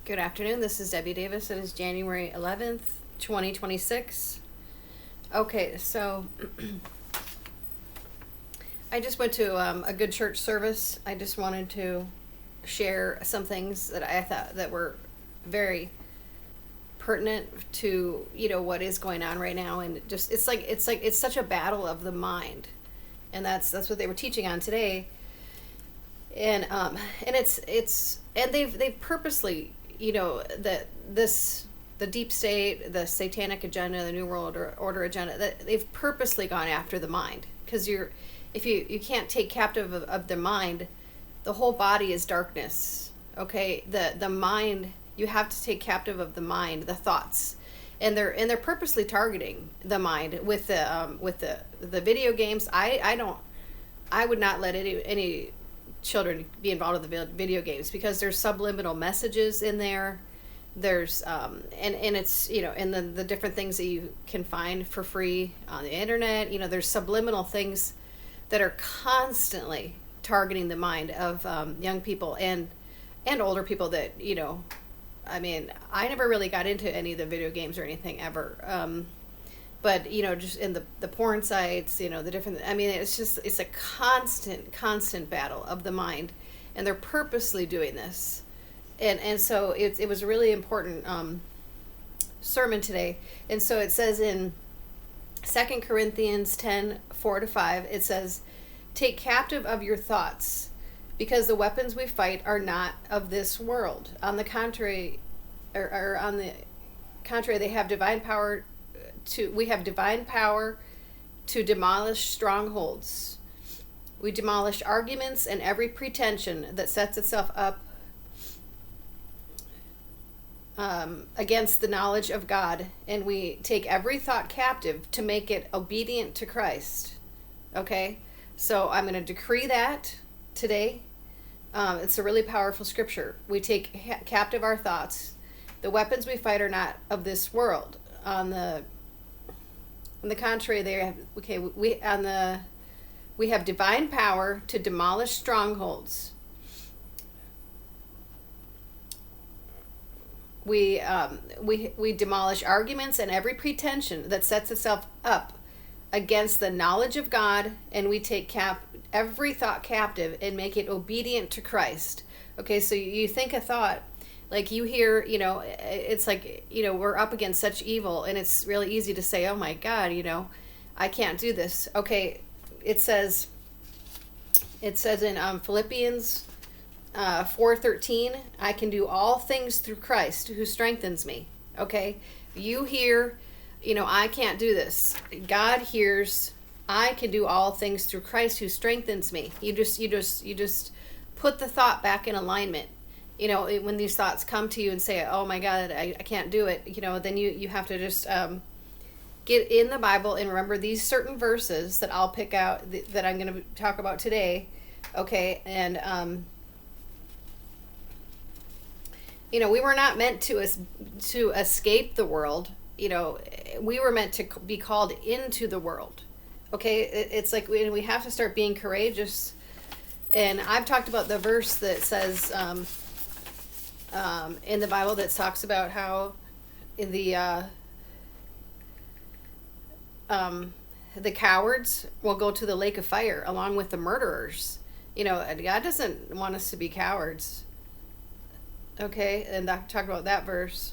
Good afternoon. This is Debbie Davis. It is January 11th, 2026. Okay, so I just went to a good church service. I just wanted to share some things that I thought that were very pertinent to, what is going on right now. And it's such a battle of the mind. And that's what they were teaching on today. And they've purposely, the deep state, the satanic agenda, the new world order agenda, that they've purposely gone after the mind, because if you can't take captive of the mind, the whole body is darkness. Okay, the mind, you have to take captive of the mind, the thoughts, and they're purposely targeting the mind with the video games. I would not let any children be involved in the video games, because there's subliminal messages in there. There's and it's, and the different things that you can find for free on the internet. There's subliminal things that are constantly targeting the mind of young people and older people that, I never really got into any of the video games or anything ever. But, just in the porn sites, the different, it's a constant battle of the mind, and they're purposely doing this. And so it was a really important sermon today. And so it says in 2 Corinthians 10:4-5, it says, "Take captive of your thoughts, because the weapons we fight are not of this world. On the contrary, they have divine power we have divine power to demolish strongholds. We demolish arguments and every pretension that sets itself up against the knowledge of God, and we take every thought captive to make it obedient to Christ." Okay, so I'm going to decree that today. It's a really powerful scripture. We take captive our thoughts. The weapons we fight are not of this world. On the contrary, we have divine power to demolish strongholds. We demolish arguments and every pretension that sets itself up against the knowledge of God, and we take every thought captive and make it obedient to Christ. Okay, so you think a thought, like you hear, it's like, we're up against such evil, and it's really easy to say, oh my God, I can't do this. Okay, it says in Philippians 4:13, I can do all things through Christ who strengthens me. Okay, you hear, I can't do this. God hears, I can do all things through Christ who strengthens me. You just put the thought back in alignment. When these thoughts come to you and say, oh my God, I can't do it, then you have to just get in the Bible and remember these certain verses that I'll pick out that I'm going to talk about today. Okay, and we were not meant to escape the world. We were meant to be called into the world. Okay, it's like we have to start being courageous. And I've talked about the verse that says in the Bible that talks about how in the cowards will go to the lake of fire along with the murderers. God doesn't want us to be cowards. Okay, and I talked about that verse.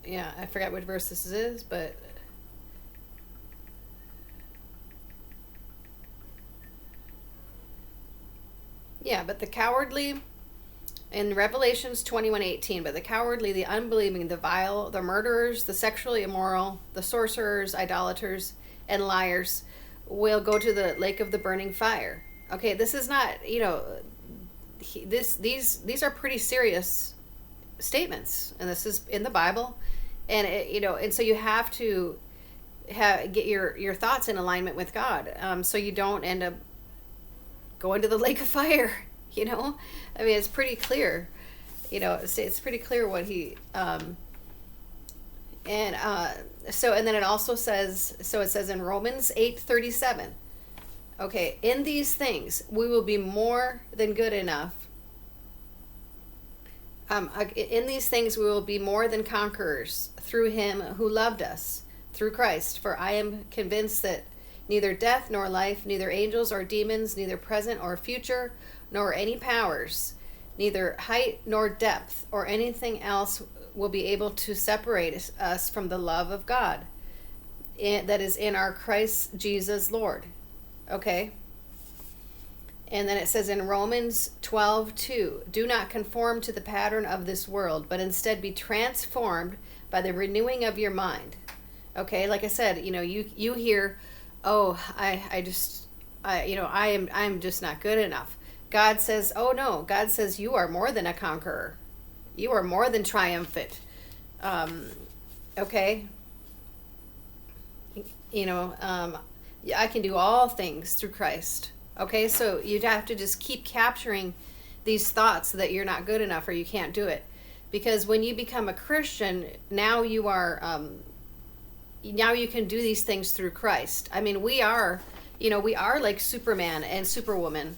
Yeah, I forgot what verse this is, but yeah, but the cowardly, in Revelations 21:18, but the cowardly, the unbelieving, the vile, the murderers, the sexually immoral, the sorcerers, idolaters, and liars will go to the lake of the burning fire. Okay, this is not, these are pretty serious statements, and this is in the Bible, and and so you have to get your thoughts in alignment with God, so you don't end up going to the lake of fire. It's pretty clear. It's pretty clear what he and so and then it also says, so it says in Romans 8:37, okay, in these things we will be more than good enough. In these things we will be more than conquerors through him who loved us, through Christ. For I am convinced that neither death nor life, neither angels or demons, neither present or future, nor any powers, neither height nor depth or anything else will be able to separate us from the love of God that is in our Christ Jesus Lord. Okay? And then it says in Romans 12:2, do not conform to the pattern of this world, but instead be transformed by the renewing of your mind. Okay, like I said, you hear, oh, I'm just not good enough. God says, oh no, God says you are more than a conqueror. You are more than triumphant. Okay? I can do all things through Christ. Okay, so you'd have to just keep capturing these thoughts that you're not good enough or you can't do it. Because when you become a Christian, now you are, now you can do these things through Christ. I mean, we are like Superman and Superwoman,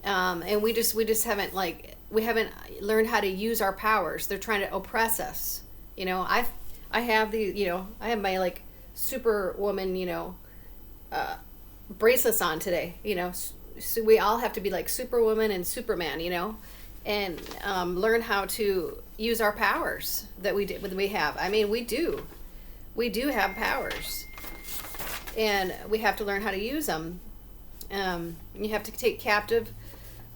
and we just haven't we haven't learned how to use our powers. They're trying to oppress us. I have I have my Superwoman, bracelets on today. So we all have to be like Superwoman and Superman, and learn how to use our powers that we have. I mean, we do have powers, and we have to learn how to use them. You have to take captive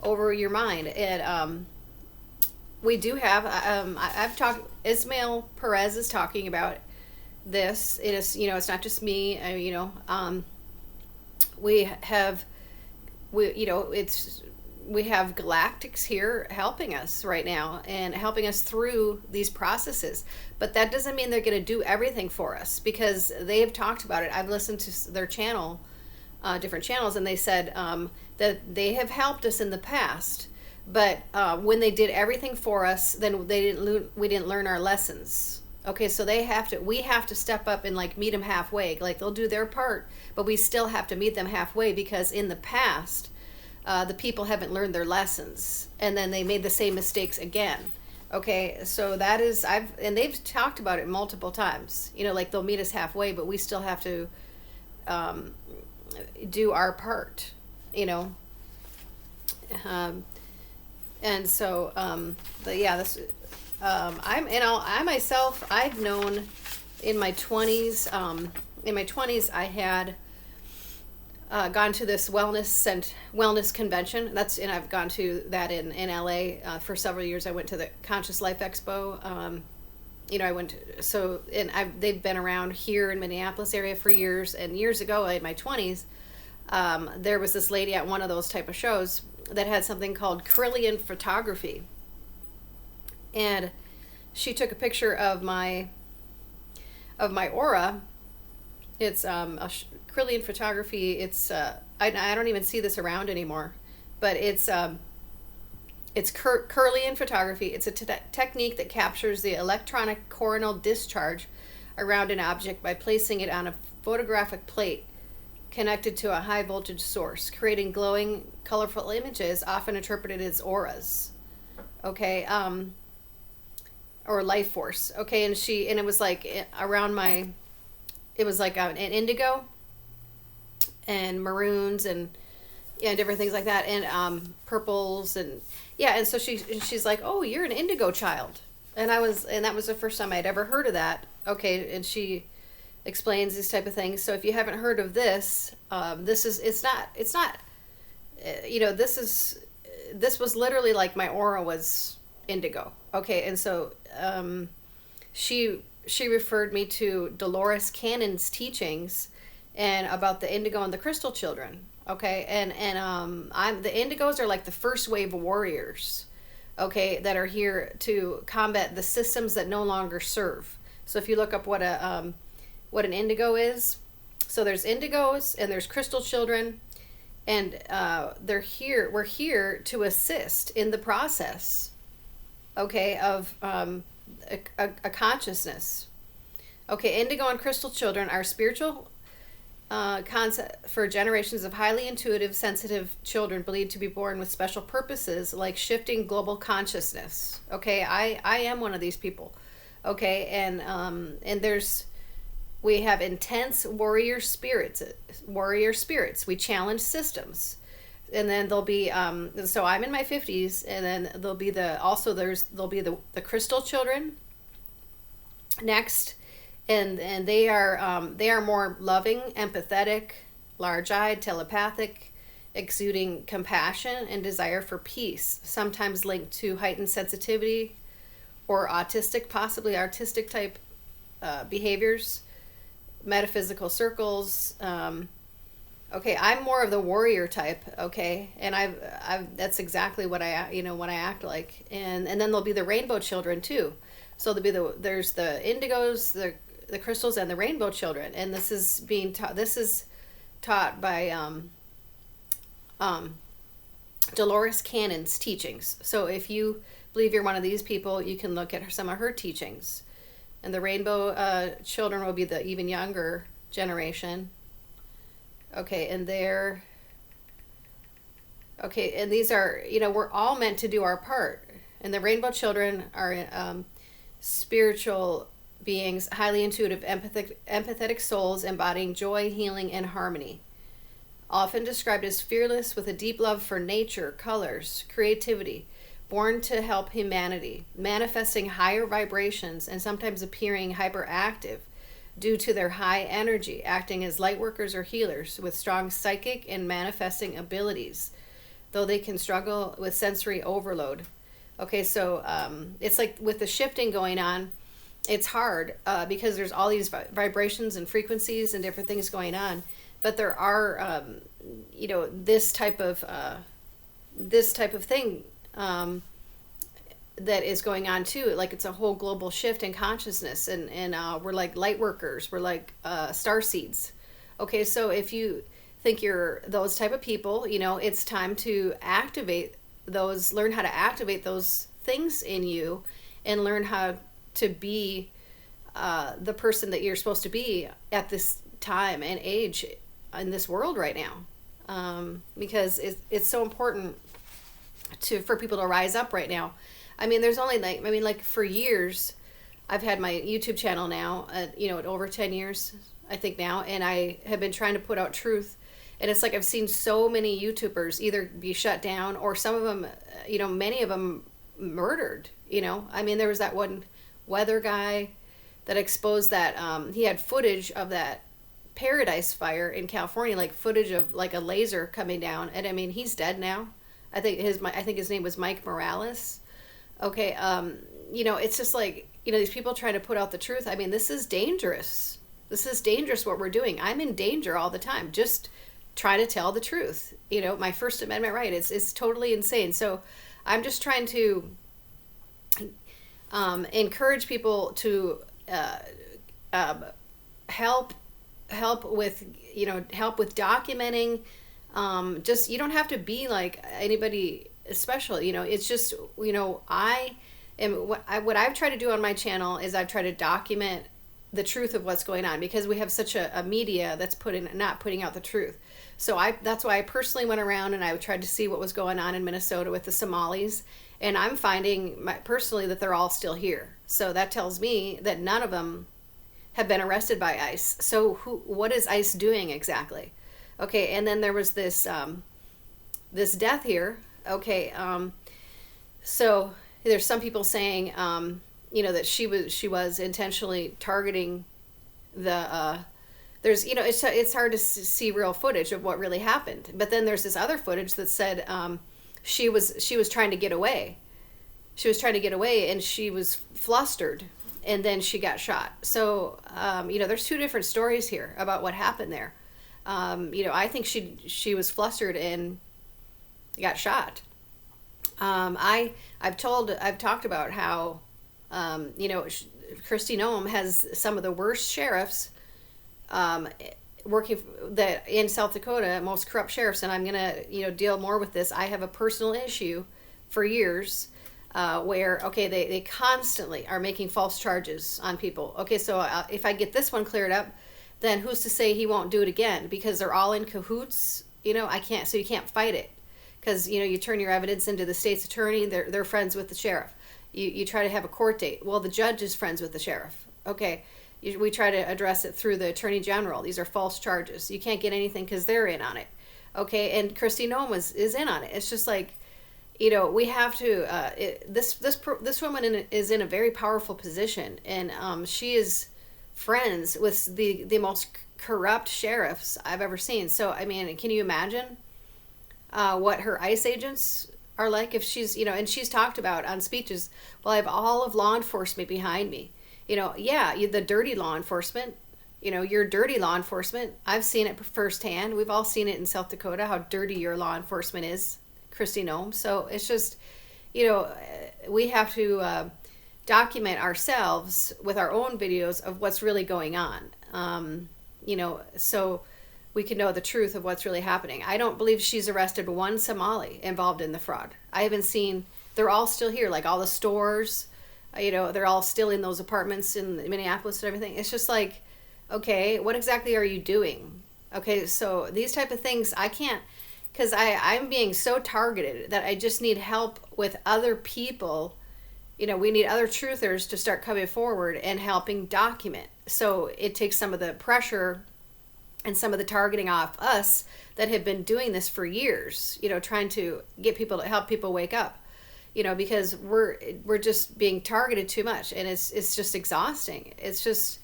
over your mind, and we do have. I've talked. Ismail Perez is talking about this. It is, it's not just me. We have galactics here helping us right now and helping us through these processes, but that doesn't mean they're going to do everything for us, because they have talked about it. I've listened to their channel, different channels, and they said that they have helped us in the past, but when they did everything for us, then we didn't learn our lessons. Okay, so we have to step up and meet them halfway. They'll do their part, but we still have to meet them halfway, because in the past, the people haven't learned their lessons, and then they made the same mistakes again. Okay, so that is, and they've talked about it multiple times. They'll meet us halfway, but we still have to do our part. And so, but yeah, this. I myself, I've known in my 20s, I had gone to this wellness convention. And I've gone to that in LA for several years. I went to the Conscious Life Expo. They've been around here in Minneapolis area for years. And years ago, in my 20s, there was this lady at one of those type of shows that had something called Kirlian photography. And she took a picture of my aura. It's Kirlian photography. It's I don't even see this around anymore, but it's Kirlian photography. It's a technique that captures the electronic coronal discharge around an object by placing it on a photographic plate connected to a high voltage source, creating glowing, colorful images, often interpreted as auras. Okay. Or life force. Okay, and it was around it was an indigo and maroons and different things like that, and purples, and and so she's like, oh, you're an indigo child, and that was the first time I'd ever heard of that. Okay, and she explains these type of things. So if you haven't heard of this, this was literally my aura was indigo. Okay, and so she referred me to Dolores Cannon's teachings and about the indigo and the crystal children. Okay, and the indigos are the first wave of warriors, okay, that are here to combat the systems that no longer serve. So if you look up what an indigo is, so there's indigos and there's crystal children, and we're here to assist in the process. okay, of a consciousness. Okay, indigo and crystal children are spiritual concept for generations of highly intuitive, sensitive children believed to be born with special purposes like shifting global consciousness. Okay, I am one of these people. Okay, and there's we have intense warrior spirits. Warrior spirits. We challenge systems, and then there'll be so I'm in my 50s, and then there'll be there'll be the crystal children next, and they are more loving, empathetic, large-eyed, telepathic, exuding compassion and desire for peace, sometimes linked to heightened sensitivity or autistic, possibly artistic type behaviors, metaphysical circles. Okay, I'm more of the warrior type. Okay, and I've that's exactly what what I act like, and then there'll be the rainbow children too. So there's the indigos, the crystals, and the rainbow children, and this is being taught. This is taught by um, Dolores Cannon's teachings. So if you believe you're one of these people, you can look at some of her teachings. And the rainbow children will be the even younger generation. Okay, and these are, we're all meant to do our part. And the rainbow children are spiritual beings, highly intuitive, empathetic souls embodying joy, healing, and harmony. Often described as fearless with a deep love for nature, colors, creativity, born to help humanity, manifesting higher vibrations and sometimes appearing hyperactive due to their high energy, acting as light workers or healers with strong psychic and manifesting abilities, though they can struggle with sensory overload. Okay, so it's like with the shifting going on, it's hard because there's all these vibrations and frequencies and different things going on, but there are, this type of thing that is going on too. Like it's a whole global shift in consciousness, and we're like light workers, we're like star seeds. Okay, so if you think you're those type of people, it's time to activate those, learn how to activate those things in you, and learn how to be the person that you're supposed to be at this time and age in this world right now, because it's so important for people to rise up right now. I mean, there's only like for years, I've had my YouTube channel now, at over 10 years, I think now, and I have been trying to put out truth. And it's like I've seen so many YouTubers either be shut down or some of them, many of them murdered. I mean, there was that one weather guy that exposed that he had footage of that Paradise fire in California, like footage of like a laser coming down, and I mean he's dead now. I think his name was Mike Morales. Okay, it's just like these people trying to put out the truth. I mean, this is dangerous. This is dangerous what we're doing. I'm in danger all the time. Just try to tell the truth. My First Amendment right. It's totally insane. So I'm just trying to encourage people to help with documenting. Just you don't have to be like anybody special. It's just I am what I've tried to do on my channel is I've tried to document the truth of what's going on, because we have such a media that's not putting out the truth. So that's why I personally went around and I tried to see what was going on in Minnesota with the Somalis, and I'm finding personally that they're all still here. So that tells me that none of them have been arrested by ICE. So what is ICE doing exactly? Okay, and then there was this this death here. Okay, so there's some people saying that she was intentionally targeting the there's it's hard to see real footage of what really happened, but then there's this other footage that said she was trying to get away. She was trying to get away and she was flustered, and then she got shot. So there's two different stories here about what happened there. I think she was flustered and got shot. I've talked about how Kristi Noem has some of the worst sheriffs working in South Dakota, most corrupt sheriffs, and I'm gonna deal more with this. I have a personal issue for years where, okay, they constantly are making false charges on people. Okay, so if I get this one cleared up, then who's to say he won't do it again? Because they're all in cahoots. I can't, so you can't fight it. Because, you turn your evidence into the state's attorney, they're friends with the sheriff. You try to have a court date. Well, the judge is friends with the sheriff. Okay, we try to address it through the attorney general. These are false charges. You can't get anything because they're in on it. Okay, and Kristi Noem is in on it. It's just like, we have to. This woman is in a very powerful position, and she is friends with the most corrupt sheriffs I've ever seen. So I mean, can you imagine what her ICE agents are like if she's, and she's talked about on speeches, well, I have all of law enforcement behind me. Yeah, the dirty law enforcement, your dirty law enforcement. I've seen it firsthand. We've all seen it in South Dakota, how dirty your law enforcement is, Kristi Noem. So it's just, we have to document ourselves with our own videos of what's really going on, so we can know the truth of what's really happening. I don't believe she's arrested one Somali involved in the fraud. I haven't seen, they're all still here, like all the stores, they're all still in those apartments in Minneapolis and everything. It's just like, okay, what exactly are you doing? Okay, so these type of things, I can't, because I'm being so targeted that I just need help with other people. We need other truthers to start coming forward and helping document. So it takes some of the pressure and some of the targeting off us that have been doing this for years, trying to get people to help people wake up, because we're just being targeted too much, and it's just exhausting. It's just,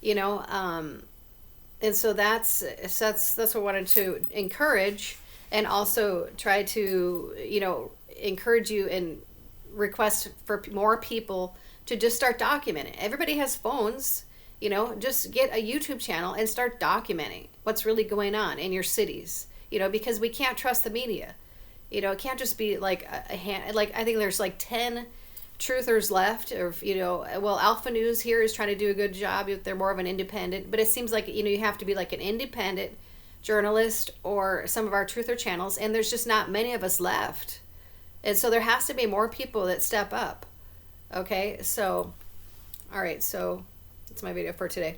and so that's what I wanted to encourage, and also try to, encourage you and request for more people to just start documenting. Everybody has phones. Just get a YouTube channel and start documenting what's really going on in your cities, because we can't trust the media. It can't just be like a hand, like I think there's like 10 truthers left, or, well, Alpha News here is trying to do a good job. They're more of an independent, but it seems like, you have to be like an independent journalist or some of our truther channels, and there's just not many of us left. And so there has to be more people that step up. Okay, so, all right, so that's my video for today.